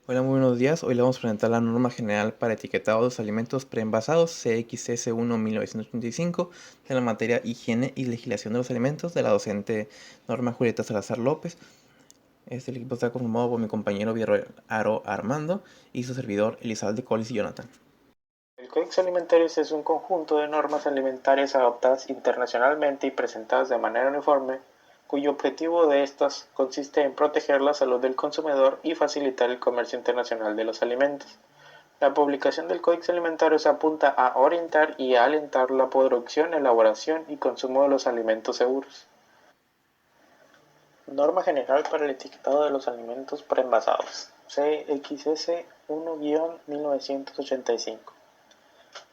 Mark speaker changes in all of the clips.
Speaker 1: Hola, muy buenos días. Hoy le vamos a presentar la norma general para etiquetado de los alimentos preenvasados CXS1-1985 de la materia Higiene y Legislación de los Alimentos de la docente Norma Julieta Salazar López. Este equipo está conformado por mi compañero Aro Armando y su servidor Elizalde Collis y Jonathan.
Speaker 2: El Códex Alimentarios es un conjunto de normas alimentarias adoptadas internacionalmente y presentadas de manera uniforme, cuyo objetivo de estas consiste en proteger la salud del consumidor y facilitar el comercio internacional de los alimentos. La publicación del Códex Alimentarios apunta a orientar y a alentar la producción, elaboración y consumo de los alimentos seguros. Norma General para el Etiquetado de los Alimentos Preenvasados, CXS 1-1985.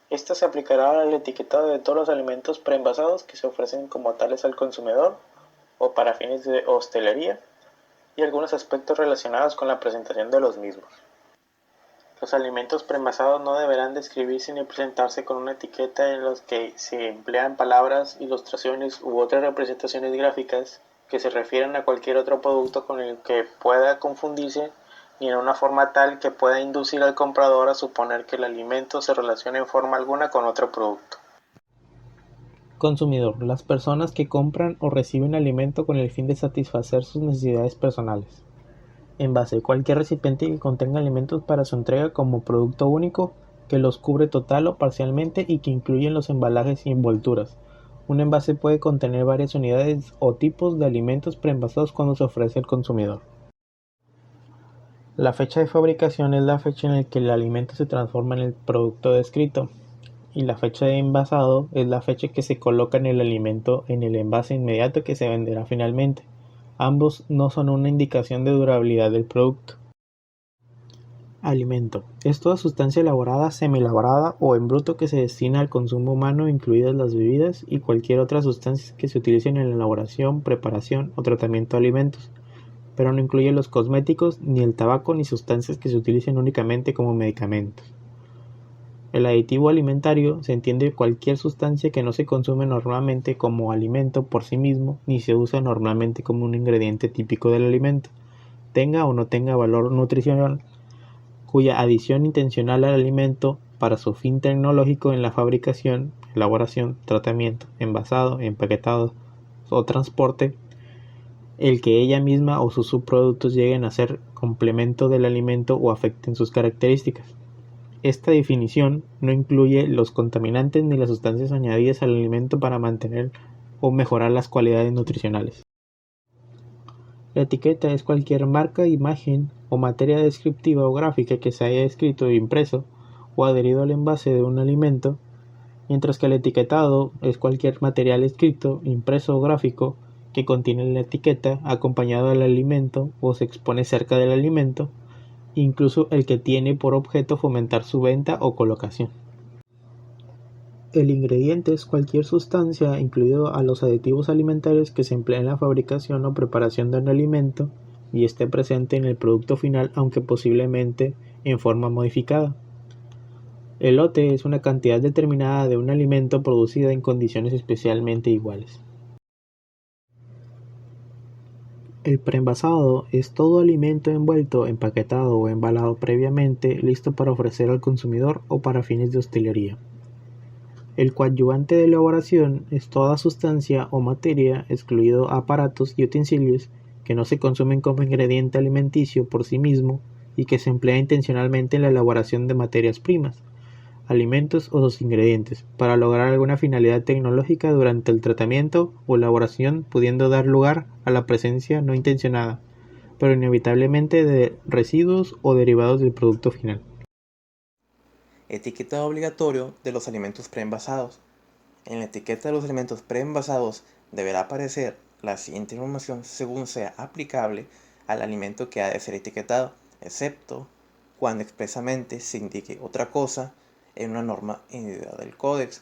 Speaker 2: Esta se aplicará al etiquetado de todos los alimentos preenvasados que se ofrecen como tales al consumidor o para fines de hostelería y algunos aspectos relacionados con la presentación de los mismos. Los alimentos preenvasados no deberán describirse ni presentarse con una etiqueta en los que se emplean palabras, ilustraciones u otras representaciones gráficas que se refieran a cualquier otro producto con el que pueda confundirse, ni en una forma tal que pueda inducir al comprador a suponer que el alimento se relaciona en forma alguna con otro producto.
Speaker 3: Consumidor: las personas que compran o reciben alimento con el fin de satisfacer sus necesidades personales. Envase: cualquier recipiente que contenga alimentos para su entrega como producto único, que los cubre total o parcialmente y que incluyen los embalajes y envolturas. Un envase puede contener varias unidades o tipos de alimentos preenvasados cuando se ofrece al consumidor. La fecha de fabricación es la fecha en la que el alimento se transforma en el producto descrito, y la fecha de envasado es la fecha que se coloca en el alimento en el envase inmediato que se venderá finalmente. Ambos no son una indicación de durabilidad del producto. Alimento: es toda sustancia elaborada, semi-elaborada o en bruto que se destina al consumo humano, incluidas las bebidas y cualquier otra sustancia que se utilicen en la elaboración, preparación o tratamiento de alimentos, pero no incluye los cosméticos, ni el tabaco, ni sustancias que se utilicen únicamente como medicamentos. El aditivo alimentario se entiende cualquier sustancia que no se consume normalmente como alimento por sí mismo, ni se usa normalmente como un ingrediente típico del alimento, tenga o no tenga valor nutricional, cuya adición intencional al alimento para su fin tecnológico en la fabricación, elaboración, tratamiento, envasado, empaquetado o transporte, el que ella misma o sus subproductos lleguen a ser complemento del alimento o afecten sus características. Esta definición no incluye los contaminantes ni las sustancias añadidas al alimento para mantener o mejorar las cualidades nutricionales. La etiqueta es cualquier marca, imagen o materia descriptiva o gráfica que se haya escrito o impreso o adherido al envase de un alimento, mientras que el etiquetado es cualquier material escrito, impreso o gráfico que contiene la etiqueta acompañado del alimento o se expone cerca del alimento, incluso el que tiene por objeto fomentar su venta o colocación. El ingrediente es cualquier sustancia, incluido a los aditivos alimentarios que se emplean en la fabricación o preparación de un alimento y esté presente en el producto final, aunque posiblemente en forma modificada. El lote es una cantidad determinada de un alimento producida en condiciones especialmente iguales. El preenvasado es todo alimento envuelto, empaquetado o embalado previamente, listo para ofrecer al consumidor o para fines de hostelería. El coadyuvante de elaboración es toda sustancia o materia, excluido aparatos y utensilios, que no se consumen como ingrediente alimenticio por sí mismo y que se emplea intencionalmente en la elaboración de materias primas, alimentos o sus ingredientes, para lograr alguna finalidad tecnológica durante el tratamiento o elaboración, pudiendo dar lugar a la presencia no intencionada, pero inevitablemente, de residuos o derivados del producto final.
Speaker 1: Etiquetado obligatorio de los alimentos preenvasados. En la etiqueta de los alimentos preenvasados deberá aparecer la siguiente información según sea aplicable al alimento que ha de ser etiquetado, excepto cuando expresamente se indique otra cosa en una norma individual del códex.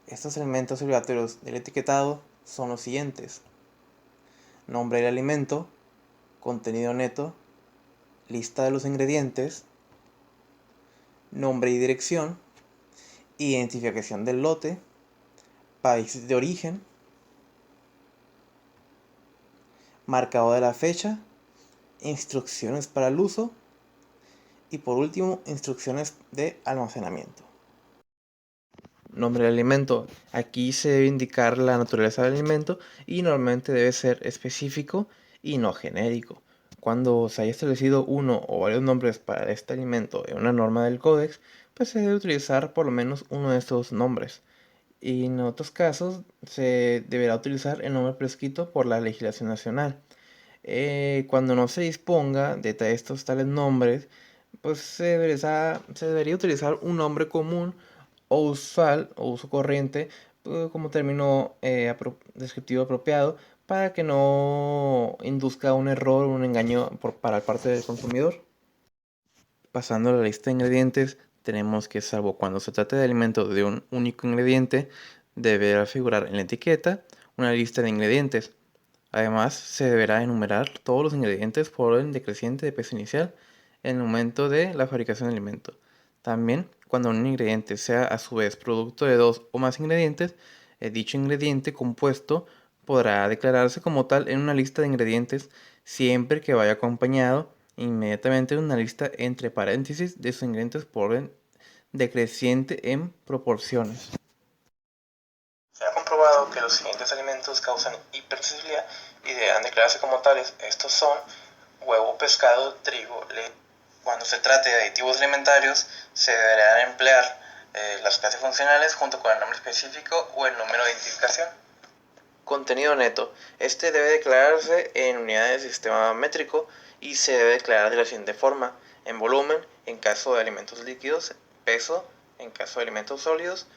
Speaker 1: Estos elementos obligatorios del etiquetado son los siguientes: nombre del alimento, contenido neto, lista de los ingredientes, nombre y dirección, identificación del lote, país de origen, marcado de la fecha, instrucciones para el uso Y por último, instrucciones de almacenamiento. Nombre del alimento. Aquí se debe indicar la naturaleza del alimento y normalmente debe ser específico y no genérico. Cuando se haya establecido uno o varios nombres para este alimento en una norma del códex, pues se debe utilizar por lo menos uno de estos nombres. Y en otros casos se deberá utilizar el nombre prescrito por la legislación nacional. Cuando no se disponga de estos tales nombres, pues se debería utilizar un nombre común o usual o uso corriente como término descriptivo apropiado para que no induzca un error o un engaño para parte del consumidor. Pasando a la lista de ingredientes, tenemos que, salvo cuando se trate de alimentos de un único ingrediente, deberá figurar en la etiqueta una lista de ingredientes. Además, se deberá enumerar todos los ingredientes por orden decreciente de peso inicial en el momento de la fabricación del alimento. También, cuando un ingrediente sea a su vez producto de dos o más ingredientes, dicho ingrediente compuesto podrá declararse como tal en una lista de ingredientes siempre que vaya acompañado inmediatamente de una lista entre paréntesis de sus ingredientes por orden decreciente en proporciones. Se ha comprobado que los siguientes alimentos causan hipersensibilidad y deberán declararse como tales. Estos son huevo, pescado, trigo, leche. Cuando se trate de aditivos alimentarios, se deberán emplear las clases funcionales junto con el nombre específico o el número de identificación. Contenido neto. Este debe declararse en unidades de sistema métrico y se debe declarar de la siguiente forma: en volumen, en caso de alimentos líquidos; peso, en caso de alimentos sólidos;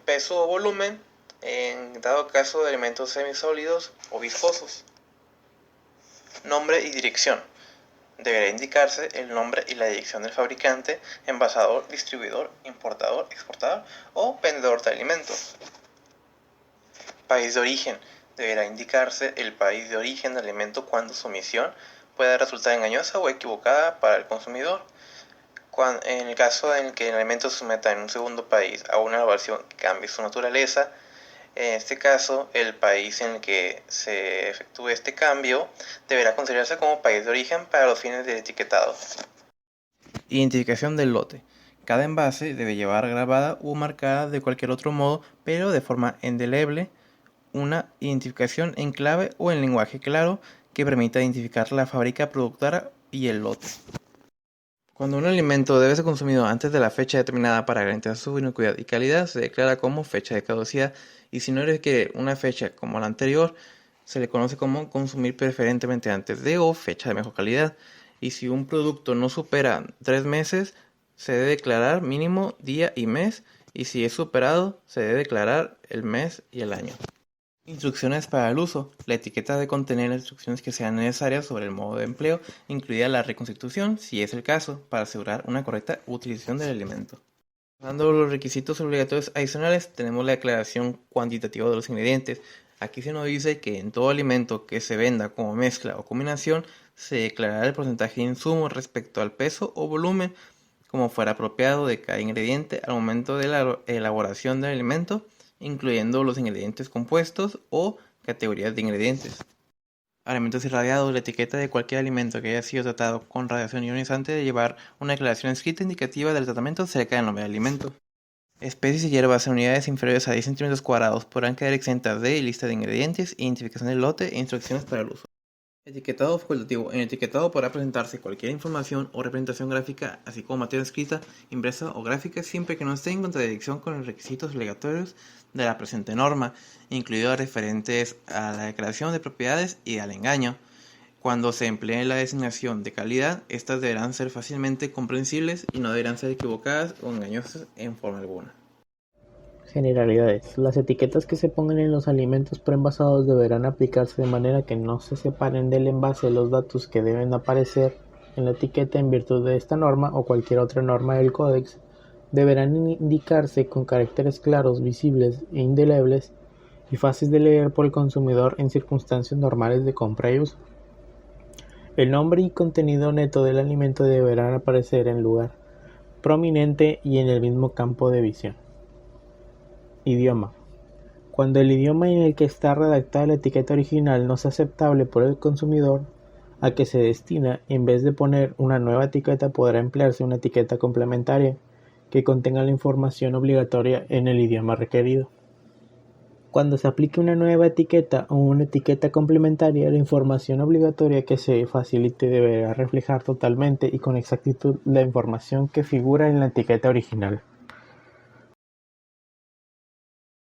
Speaker 1: peso o volumen, en dado caso de alimentos semisólidos o viscosos. Nombre y dirección. Deberá indicarse el nombre y la dirección del fabricante, envasador, distribuidor, importador, exportador o vendedor de alimentos. País de origen. Deberá indicarse el país de origen del alimento cuando su omisión pueda resultar engañosa o equivocada para el consumidor. En el caso en que el alimento se someta en un segundo país a una elaboración que cambie su naturaleza, en este caso, el país en el que se efectúe este cambio deberá considerarse como país de origen para los fines del etiquetado. Identificación del lote. Cada envase debe llevar grabada o marcada de cualquier otro modo, pero de forma indeleble, una identificación en clave o en lenguaje claro que permita identificar la fábrica productora y el lote. Cuando un alimento debe ser consumido antes de la fecha determinada para garantizar su inocuidad y calidad, se declara como fecha de caducidad, y si no requiere una fecha como la anterior, se le conoce como consumir preferentemente antes de o fecha de mejor calidad. Y si un producto no supera 3 meses, se debe declarar mínimo día y mes, y si es superado, se debe declarar el mes y el año. Instrucciones para el uso. La etiqueta debe contener las instrucciones que sean necesarias sobre el modo de empleo, incluida la reconstitución, si es el caso, para asegurar una correcta utilización del alimento. Dando los requisitos obligatorios adicionales, tenemos la declaración cuantitativa de los ingredientes. Aquí se nos dice que en todo alimento que se venda como mezcla o combinación, se declarará el porcentaje de insumo respecto al peso o volumen, como fuera apropiado de cada ingrediente al momento de la elaboración del alimento, incluyendo los ingredientes compuestos o categorías de ingredientes. Alimentos irradiados. La etiqueta de cualquier alimento que haya sido tratado con radiación ionizante debe llevar una declaración escrita indicativa del tratamiento cerca del nombre del alimento. Especies y hierbas en unidades inferiores a 10 cm cuadrados podrán quedar exentas de lista de ingredientes, identificación del lote e instrucciones para el uso. Etiquetado facultativo. En el etiquetado podrá presentarse cualquier información o representación gráfica, así como materia escrita, impresa o gráfica, siempre que no esté en contradicción con los requisitos obligatorios de la presente norma, incluidos referentes a la declaración de propiedades y al engaño. Cuando se emplee la designación de calidad, estas deberán ser fácilmente comprensibles y no deberán ser equivocadas o engañosas en forma alguna.
Speaker 3: Generalidades. Las etiquetas que se pongan en los alimentos preenvasados deberán aplicarse de manera que no se separen del envase los datos que deben aparecer en la etiqueta en virtud de esta norma o cualquier otra norma del Códex. Deberán indicarse con caracteres claros, visibles e indelebles y fáciles de leer por el consumidor en circunstancias normales de compra y uso. El nombre y contenido neto del alimento deberán aparecer en lugar prominente y en el mismo campo de visión. Idioma. Cuando el idioma en el que está redactada la etiqueta original no sea aceptable por el consumidor, a que se destina, en vez de poner una nueva etiqueta, podrá emplearse una etiqueta complementaria que contenga la información obligatoria en el idioma requerido. Cuando se aplique una nueva etiqueta o una etiqueta complementaria, la información obligatoria que se facilite deberá reflejar totalmente y con exactitud la información que figura en la etiqueta original.